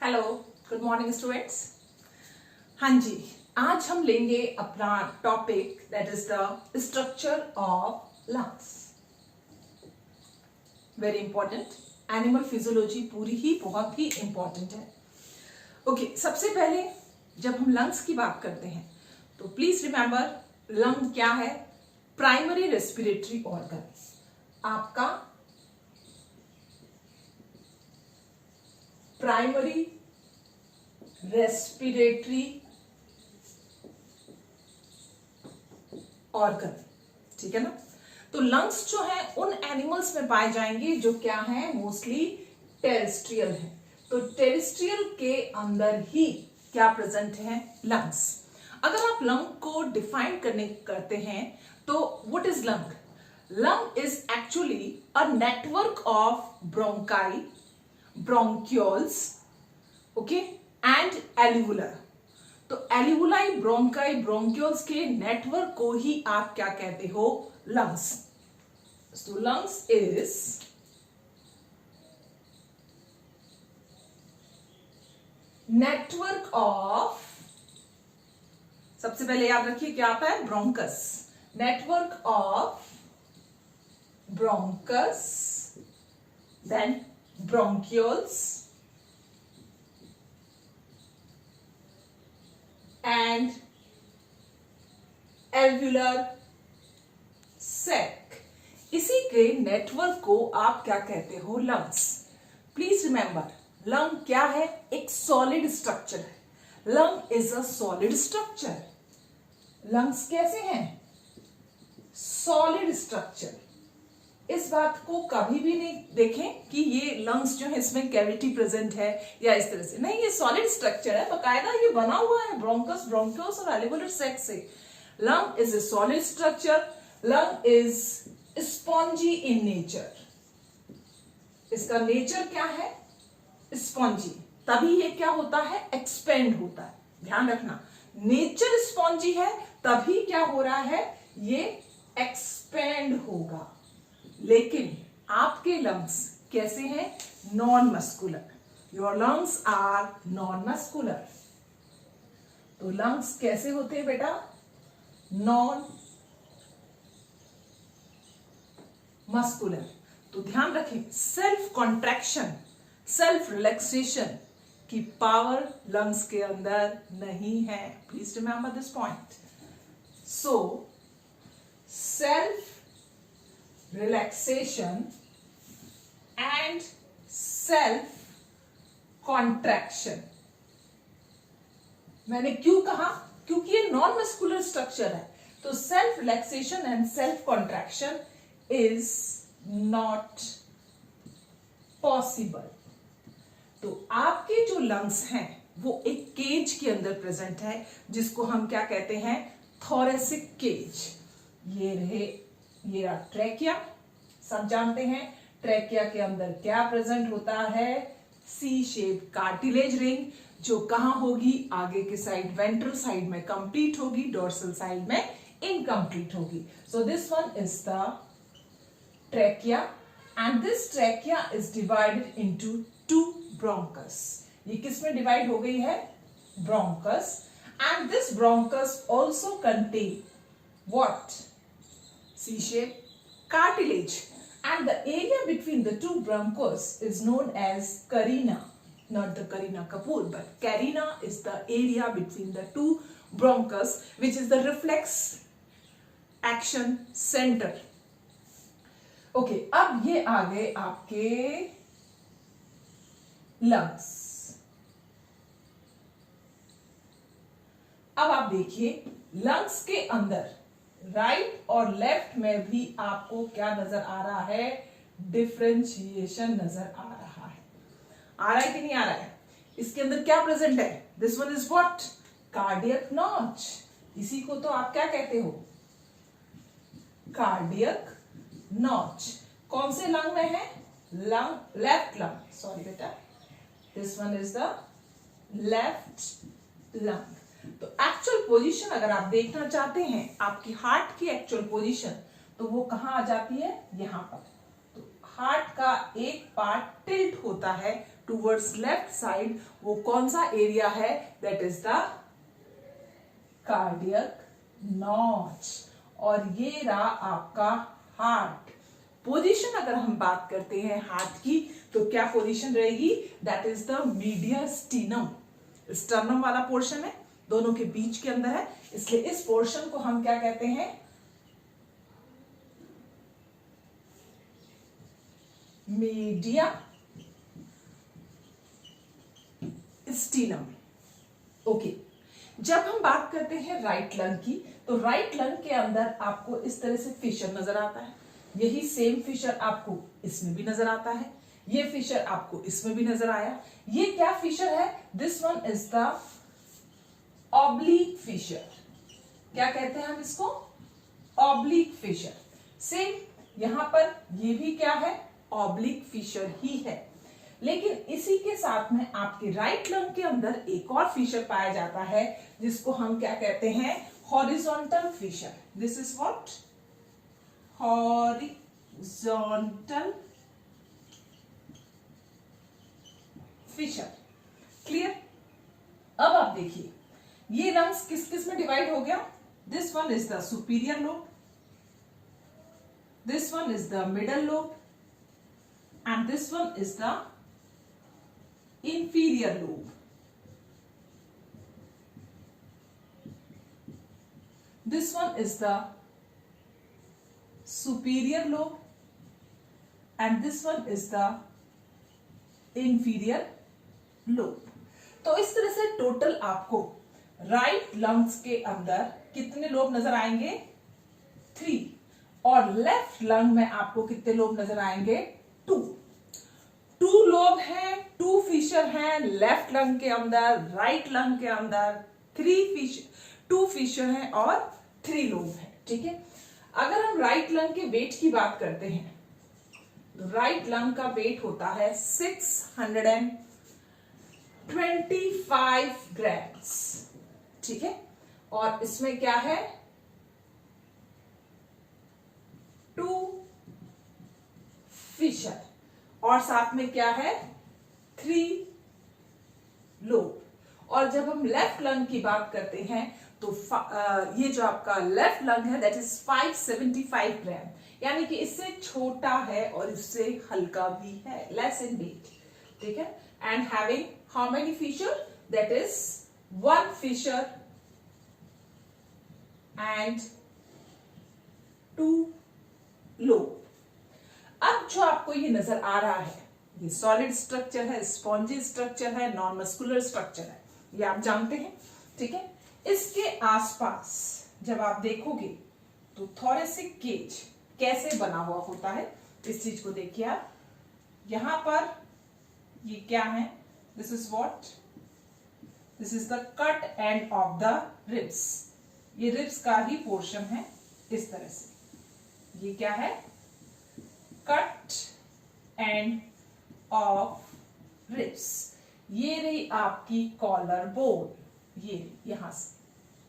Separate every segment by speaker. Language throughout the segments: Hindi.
Speaker 1: Hello, good morning students. हाँ जी, आज हम लेंगे अपना topic that is the structure of lungs. Very important. Animal physiology पूरी ही बहुत ही इंपॉर्टेंट है। ओके, सबसे पहले जब हम लंग्स की बात करते हैं तो प्लीज रिमेंबर, लंग क्या है? Primary respiratory organ. आपका प्राइमरी रेस्पिरेटरी ऑर्गन, ठीक है ना। तो लंग्स जो है उन एनिमल्स में पाए जाएंगे जो क्या है, मोस्टली टेरेस्ट्रियल है। तो टेरेस्ट्रियल के अंदर ही क्या प्रेजेंट है? लंग्स। अगर आप लंग को डिफाइन करते हैं तो what is lung? Lung is actually a network of bronchi, bronchioles, okay, and alveolar. तो एल्वुलाई, ब्रोंकाई, ब्रोंक्यूल्स के नेटवर्क को ही आप क्या कहते हो? लंग्स। तो लंग्स इज नेटवर्क ऑफ, सबसे पहले याद रखिए क्या आता है? Bronchus. Network of bronchus, then bronchioles and alveolar sac. इसी के नेटवर्क को आप क्या कहते हो? लंग्स। प्लीज रिमेंबर, लंग क्या है? एक सॉलिड स्ट्रक्चर है। Lung is a solid structure. Lungs कैसे हैं? Solid structure. इस बात को कभी भी नहीं देखें कि ये लंग्स जो है इसमें कैविटी प्रेजेंट है या इस तरह से, नहीं, ये सॉलिड स्ट्रक्चर है, बकायदा ये बना हुआ है ब्रोंकस, ब्रोंक्यूल्स और एल्वुलर सैक से। Lung is a solid structure. Lung is spongy in nature. इसका नेचर क्या है? स्पॉन्जी। तभी ये क्या होता है? एक्सपेंड होता है। ध्यान रखना, नेचर स्पॉन्जी है, तभी क्या हो रहा है? ये एक्सपेंड होगा। लेकिन आपके लंग्स कैसे हैं? Non muscular. Your lungs are non muscular. तो लंग्स कैसे होते हैं बेटा? Non muscular. तो ध्यान रखें, सेल्फ कॉन्ट्रैक्शन, सेल्फ रिलैक्सेशन की पावर लंग्स के अंदर नहीं है। Please remember this point. So self relaxation and self contraction। मैंने क्यों कहा? क्योंकि ये नॉन मस्कुलर स्ट्रक्चर है। तो self relaxation and self contraction is not possible. तो आपके जो लंग्स हैं वो एक केज के अंदर प्रेजेंट है, जिसको हम क्या कहते हैं? Thoracic cage. ये रहे, ये ट्रैकिया, सब जानते हैं। ट्रैकिया के अंदर क्या प्रेजेंट होता है? सी शेप कार्टिलेज रिंग, जो कहां होगी? आगे के साइड, वेंट्रल साइड में कंप्लीट होगी, डोर्सल साइड में इनकम्प्लीट होगी। So this one is the trachea and this trachea is divided into two bronchus. ये किस में डिवाइड हो गई है? Bronchus. And this bronchus also contain what? C-shape cartilage, and the area between the two bronchus is known as carina. Not the Kareena Kapoor, but carina is the area between the two bronchus, which is the reflex action center. Okay, अब ये आ गए आपके lungs। अब आप देखिए, lungs के अंदर राइट और लेफ्ट में भी आपको क्या नजर आ रहा है? डिफरेंशिएशन नजर आ रहा है। आ रहा है कि नहीं आ रहा है? इसके अंदर क्या प्रेजेंट है? This one is what? Cardiac notch. इसी को तो आप क्या कहते हो? Cardiac notch. कौन से लंग में है? Lung, left lung. सॉरी बेटा, this one is the left lung. तो एक्चुअल पोजीशन अगर आप देखना चाहते हैं आपकी हार्ट की एक्चुअल पोजीशन, तो वो कहां आ जाती है? यहां पर। तो हार्ट का एक पार्ट टिल्ट होता है टूवर्ड्स लेफ्ट साइड, वो कौन सा एरिया है? That is the cardiac notch. और ये रहा आपका हार्ट। पोजीशन अगर हम बात करते हैं हार्ट की, तो क्या पोजीशन रहेगी? That is the mediastinum. Sternum वाला पोर्शन है, दोनों के बीच के अंदर है, इसलिए इस पोर्शन को हम क्या कहते हैं? मीडिया स्टीनम। ओके, जब हम बात करते हैं राइट लंग की, तो राइट लंग के अंदर आपको इस तरह से फिशर नजर आता है। यही सेम फिशर आपको इसमें भी नजर आता है, ये फिशर आपको इसमें भी नजर आया। ये क्या फिशर है? This one is the oblique fissure. क्या कहते हैं हम इसको? Oblique Fisher. सेम यहां पर ये भी क्या है? ऑब्लिक फिशर ही है। लेकिन इसी के साथ में आपके राइट लंग के अंदर एक और फिशर पाया जाता है, जिसको हम क्या कहते हैं? Horizontal fissure. This is what? Horizontal fissure. Clear? अब आप देखिए, ये लंग्स किस किस में डिवाइड हो गया? This one is the superior lobe, this one is the middle lobe, and this one is the inferior lobe. This one is the superior lobe and this one is the inferior lobe. तो इस तरह से टोटल आपको राइट लंग्स के अंदर कितने लोब नजर आएंगे? 3। और लेफ्ट लंग में आपको कितने लोब नजर आएंगे? 2 लोब हैं, 2 फिशर हैं लेफ्ट लंग के अंदर, राइट लंग के अंदर 2 फिशर हैं और 3 लोब हैं। ठीक है, अगर हम राइट लंग के वेट की बात करते हैं, तो राइट लंग का वेट होता है 625 ग्राम्स। ठीक है, और इसमें क्या है? 2 फिशर और साथ में क्या है? 3 लोब। और जब हम लेफ्ट लंग की बात करते हैं, तो ये जो आपका लेफ्ट लंग है दैट इज 575 ग्राम, यानी कि इससे छोटा है और इससे हल्का भी है, लेस इन वेट। ठीक है, and having how many fissure? That is 1 fissure and 2 lobe. अब जो आपको ये नजर आ रहा है, ये सॉलिड स्ट्रक्चर है, स्पॉन्जी स्ट्रक्चर है, नॉन मस्कुलर स्ट्रक्चर है, ये आप जानते हैं। ठीक है, इसके आसपास जब आप देखोगे तो थोरेसिक केज कैसे बना हुआ होता है, इस चीज को देखिए आप। यहां पर ये क्या है? This is what? This is the cut end of the ribs. ये रिब्स का ही पोर्शन है इस तरह से। ये क्या है? Cut end of ribs. ये रही आपकी कॉलर बोन, ये यहां से,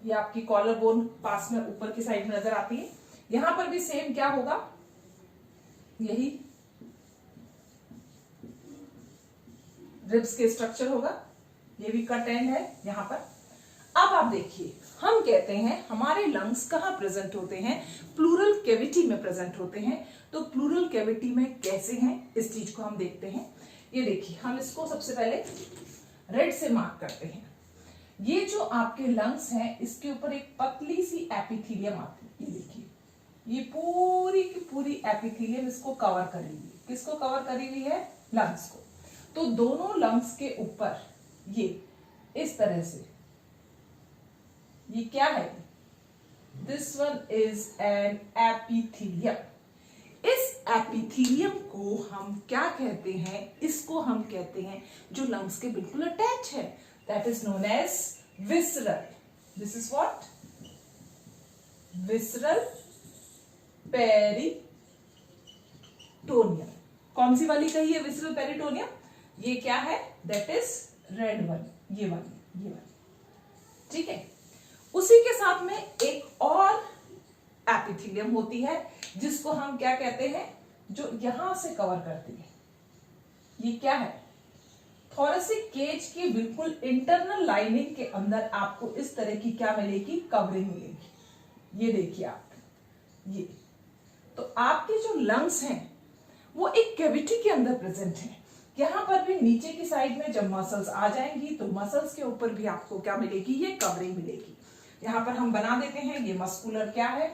Speaker 1: ये आपकी कॉलर बोन पास में ऊपर की साइड में नजर आती है। यहां पर भी सेम क्या होगा? यही रिब्स के स्ट्रक्चर होगा, ये भी कट एंड है यहां पर। अब आप देखिए, हम कहते हैं हमारे लंग्स कहां प्रेजेंट होते हैं? प्लूरल कैविटी में प्रेजेंट होते हैं। तो प्लूरल कैविटी में कैसे हैं, इस चीज को हम देखते हैं। ये देखिए, हम इसको सबसे पहले रेड से मार्क करते हैं। ये जो आपके लंग्स हैं, इसके ऊपर एक पतली सी एपिथेलियम आती है। ये देखिए, ये पूरी की पूरी एपिथेलियम इसको कवर करेगी। किसको कवर करी हुई है? लंग्स को। तो दोनों लंग्स के ऊपर ये इस तरह से, ये क्या है? This one is an epithelium. इस एपिथेलियम को हम क्या कहते हैं? इसको हम कहते हैं जो लंग्स के बिल्कुल अटैच है, that is known as visceral. This is what? Visceral peritoneum. कौन सी वाली कही है विसरल पेरिटोनियम? ये क्या है? दैट इज रेड वन, ये वाली। ठीक है, उसी के साथ में एक और एपिथेलियम होती है, जिसको हम क्या कहते हैं? जो यहां से कवर करती है। ये क्या है? थोरेसिक केज की बिल्कुल इंटरनल लाइनिंग के अंदर आपको इस तरह की क्या मिलेगी, कवरिंग मिलेगी। ये देखिए आप, ये तो आपके जो लंग्स हैं वो एक कैविटी के अंदर प्रेजेंट है। यहां पर भी नीचे की साइड में जब मसल्स आ जाएंगी तो मसल्स के ऊपर भी आपको क्या मिलेगी, ये कवरिंग मिलेगी। यहां पर हम बना देते हैं, ये मस्कुलर क्या है,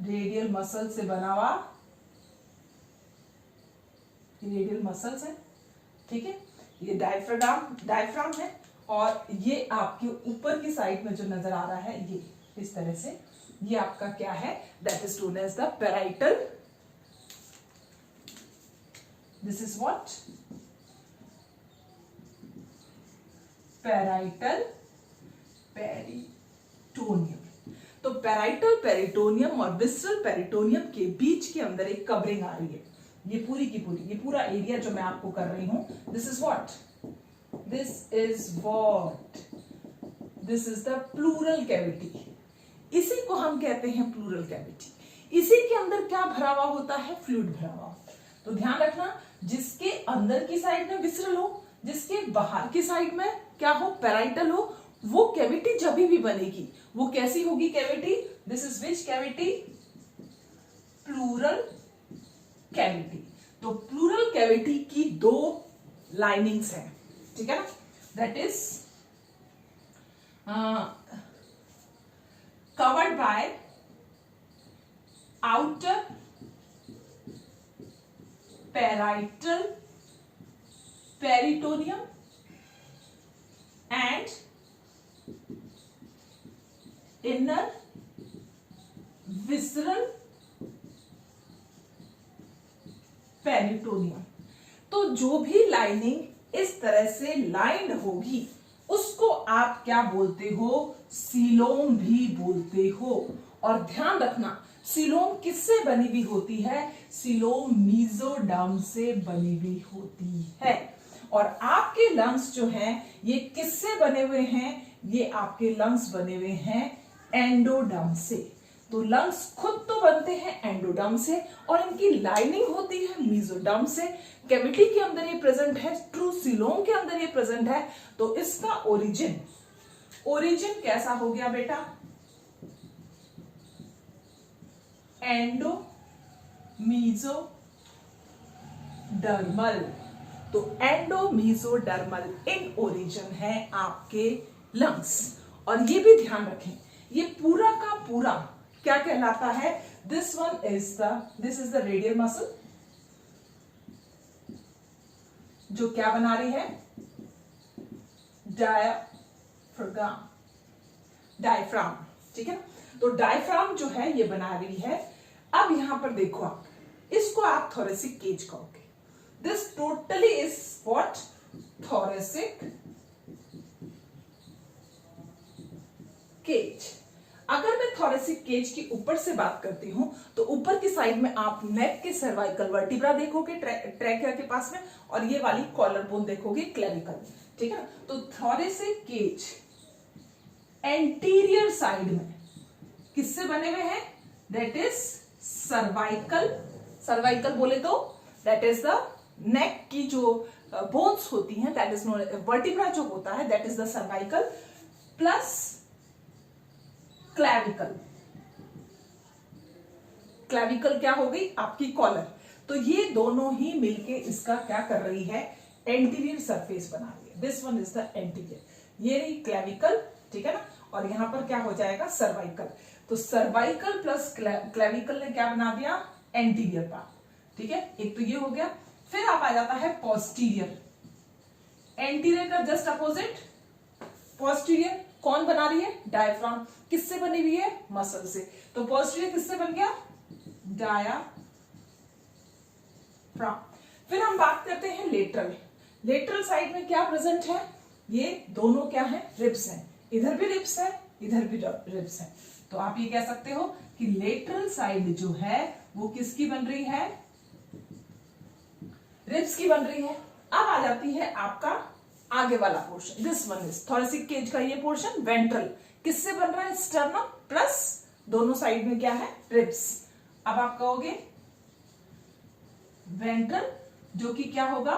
Speaker 1: रेडियल मसल से बना हुआ, रेडियल मसल्स है, ठीक है। ये डायफ्राम है, और ये आपके ऊपर की साइड में जो नजर आ रहा है ये इस तरह से, ये आपका क्या है, that is known as the parietal, this is what, parietal peritoneum. तो पैराइटल पेरिटोनियम और विसरल पेरिटोनियम के बीच के अंदर एक कवरिंग आ रही है। ये पूरी की पूरी, ये पूरा एरिया जो मैं आपको कर रही हूं, this is what, this is the pleural cavity. इसी को हम कहते हैं प्लूरल कैविटी। इसी के अंदर क्या भरा हुआ होता है, फ्लूइड भरा हुआ। तो ध्यान रखना, जिसके अंदर की साइड में विसरल हो, जिसके बाहर की साइड में क्या हो, पैराइटल हो, वो कैविटी जब भी बनेगी वो कैसी होगी cavity, this is which cavity, pleural cavity. तो प्लूरल कैविटी की दो लाइनिंग्स हैं, ठीक है ना, that is covered by outer parietal peritoneum and inner visceral peritoneum. तो जो भी लाइनिंग इस तरह से लाइंड होगी उसको आप क्या बोलते हो, सीलोम भी बोलते हो। और ध्यान रखना, सीलोम किससे बनी हुई होती है, सीलोम मीजोडर्म से बनी हुई होती है। और आपके लंग्स जो हैं ये किससे बने हुए हैं, ये आपके लंग्स बने हुए हैं एंडोडर्म से। तो लंग्स खुद तो बनते हैं एंडोडर्म से और इनकी लाइनिंग होती है मीजोडर्म से। कैविटी के अंदर ये प्रेजेंट है, ट्रू सीलोम के अंदर ये प्रेजेंट है। तो इसका ओरिजिन कैसा हो गया बेटा, एंडो मीजोडर्मल। तो एंडोमीजोडर्मल इन ओरिजिन है आपके लंग्स। और ये भी ध्यान रखें, ये पूरा का पूरा क्या कहलाता है, this is the radial muscle जो क्या बना रही है, डायफ्राम, ठीक है। तो डायफ्राम जो है ये बना रही है। अब यहां पर देखो आप, इसको आप थोरेसिक केज कहोगे। This totally is what, thoracic cage. अगर मैं थोरेसिक केज की ऊपर से बात करती हूं तो ऊपर की साइड में आप नेक के सर्वाइकल वर्टिब्रा देखोगे ट्रैकिया के पास में, और ये वाली कॉलर बोन देखोगे क्लेविकल, ठीक है। तो थोरेसिक केज एंटीरियर साइड में किससे बने हुए हैं, दैट इज सर्वाइकल बोले तो दैट इज द नेक की जो बोन्स होती हैं, दैट इज नोन वर्टिब्रा जो होता है that is the cervical plus clavicle क्या हो गई आपकी कॉलर। तो ये दोनों ही मिलके इसका क्या कर रही है, एंटीरियर सरफेस बना रही है। This one is the anterior, ये रही क्लेविकल, ठीक है ना। और यहां पर क्या हो जाएगा, सर्वाइकल। तो सर्वाइकल प्लस क्लेविकल ने क्या बना दिया, एंटीरियर पार्ट, ठीक है। एक तो ये हो गया। फिर आप आ जाता है पोस्टीरियर, एंटीरियर का जस्ट अपोजिट पोस्टीरियर। कौन बना रही है, डायफ्राम। किससे बनी हुई है, मसल से। तो पोस्टीरियर किससे बन गया, डायाफ्राम। फिर हम बात करते हैं लेटरल साइड में क्या प्रेजेंट है, ये दोनों क्या है, रिब्स हैं। इधर भी रिब्स है, इधर भी रिब्स है। तो आप ये कह सकते हो कि लेटरल साइड जो है वो किसकी बन रही है, रिब्स की बन रही है। अब आ जाती है आपका आगे वाला portion, this one is thoracic cage का ये पोर्शन वेंट्रल। किससे बन रहा है, स्टर्नम प्लस दोनों साइड में क्या है, रिब्स। अब आप कहोगे वेंट्रल जो कि क्या होगा,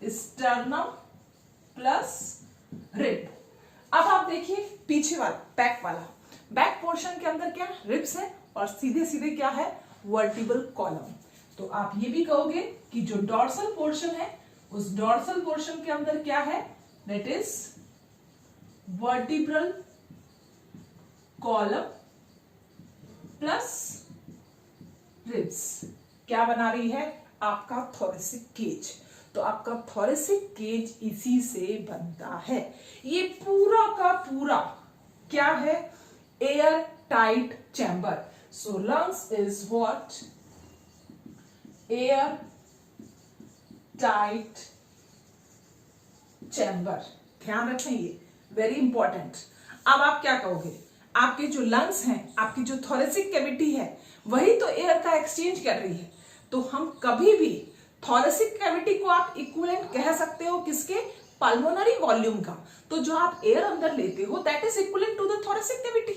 Speaker 1: स्टर्नम प्लस रिब। अब आप देखिए पीछे वाला बैक पोर्शन के अंदर क्या रिब्स है और सीधे सीधे क्या है, वर्टिब्रल कॉलम। तो आप ये भी कहोगे कि जो डॉर्सल पोर्शन है उस डॉर्सल पोर्शन के अंदर क्या है, that is vertebral column plus ribs. क्या बना रही है, आपका थोरेसिक केज। तो आपका थोरेसिक केज इसी से बनता है। ये पूरा का पूरा क्या है, air tight chamber. So lungs is what, air tight chamber. ध्यान रखें, ये वेरी इंपॉर्टेंट। अब आप क्या कहोगे, आपके जो लंग्स हैं, आपकी जो थोरेसिक कैविटी है, वही तो एयर का एक्सचेंज कर रही है। तो हम कभी भी थोरेसिक कैविटी को आप इक्विवेलेंट कह सकते हो किसके, पल्मोनरी वॉल्यूम का। तो जो आप एयर अंदर लेते हो that is equivalent to the thoracic cavity.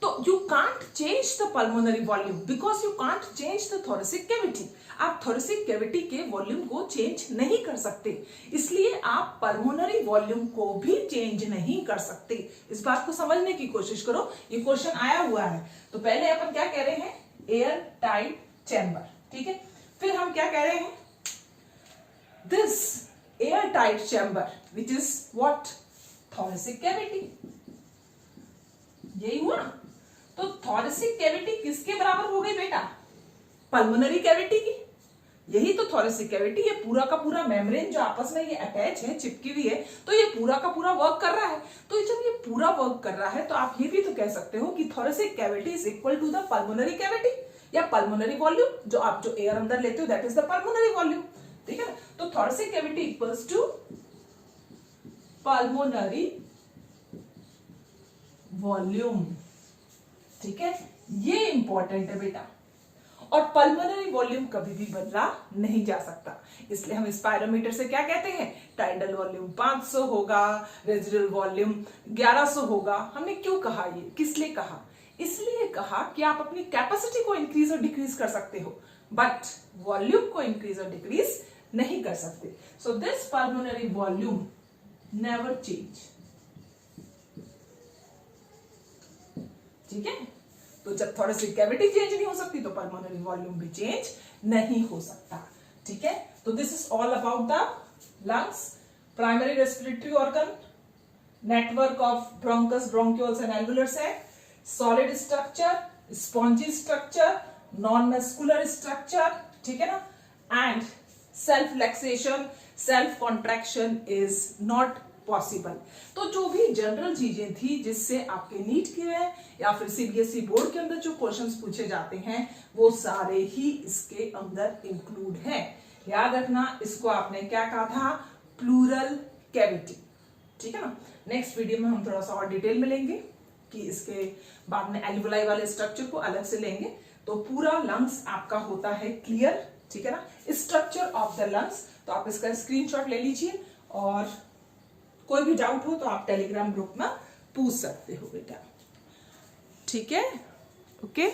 Speaker 1: तो you can't change the pulmonary volume because you can't change the thoracic cavity. आप थोरेसिक कैविटी के वॉल्यूम को चेंज नहीं कर सकते, इसलिए आप पल्मोनरी वॉल्यूम को भी चेंज नहीं कर सकते। इस बात को समझने की कोशिश करो, ये क्वेश्चन आया हुआ है। तो पहले अपन क्या कह रहे हैं, एयर टाइट चैम्बर, ठीक है। फिर हम क्या कह रहे हैं, this air tight chamber which is what, thoracic cavity. यही हुआ। तो थोरेसिक कैविटी किसके बराबर हो गई बेटा, पल्मोनरी कैविटी की। यही तो थोरेसिक कैविटी, ये पूरा का पूरा मेम्ब्रेन जो आपस में ये अटैच है, चिपकी हुई है, तो ये पूरा का पूरा वर्क कर रहा है। तो जब ये पूरा वर्क कर रहा है तो आप ये भी तो कह सकते हो कि thoracic cavity is equal to the pulmonary cavity या पल्मोनरी वॉल्यूम। जो आप जो एयर अंदर लेते हो that is the pulmonary volume, ठीक है। तो thoracic cavity equals to pulmonary volume, ठीक है। ये इंपॉर्टेंट है बेटा। और पल्मोनरी वॉल्यूम कभी भी बदला नहीं जा सकता, इसलिए हम स्पायरोमीटर से क्या कहते हैं, टाइडल वॉल्यूम 500 होगा, रेजिडुअल वॉल्यूम 1100 होगा। हमने क्यों कहा, ये किस लिए कहा, इसलिए कहा कि आप अपनी कैपेसिटी को इंक्रीज और डिक्रीज कर सकते हो बट वॉल्यूम को इंक्रीज और डिक्रीज नहीं कर सकते। So this pulmonary volume never change, ठीक है। तो जब थोरेसिक कैविटी चेंज नहीं हो सकती तो पल्मोनरी वॉल्यूम भी चेंज नहीं हो सकता, ठीक है। तो this is all about the lungs, primary respiratory organ, network of bronchus, bronchioles and alveolar sac, solid structure, spongy structure, non muscular structure, ठीक है ना। And self relaxation, self contraction is not possible. तो जो भी जनरल चीजें थी जिससे आपके नीट के या फिर सीबीएसई बोर्ड के अंदर जो क्वेश्चंस पूछे जाते हैं वो सारे ही इसके अंदर इंक्लूड हैं। याद रखना, इसको आपने क्या कहा था, प्लूरल कैविटी, ठीक है ना। नेक्स्ट वीडियो में हम थोड़ा सा और डिटेल में लेंगे कि इसके बाद में एल्वुलाई वाले स्ट्रक्चर को अलग से लेंगे। तो पूरा लंग्स आपका होता है क्लियर, ठीक है ना, स्ट्रक्चर ऑफ द लंग्स। तो आप इसका स्क्रीनशॉट ले लीजिए और कोई भी डाउट हो तो आप टेलीग्राम ग्रुप में पूछ सकते हो बेटा, ठीक है, ओके।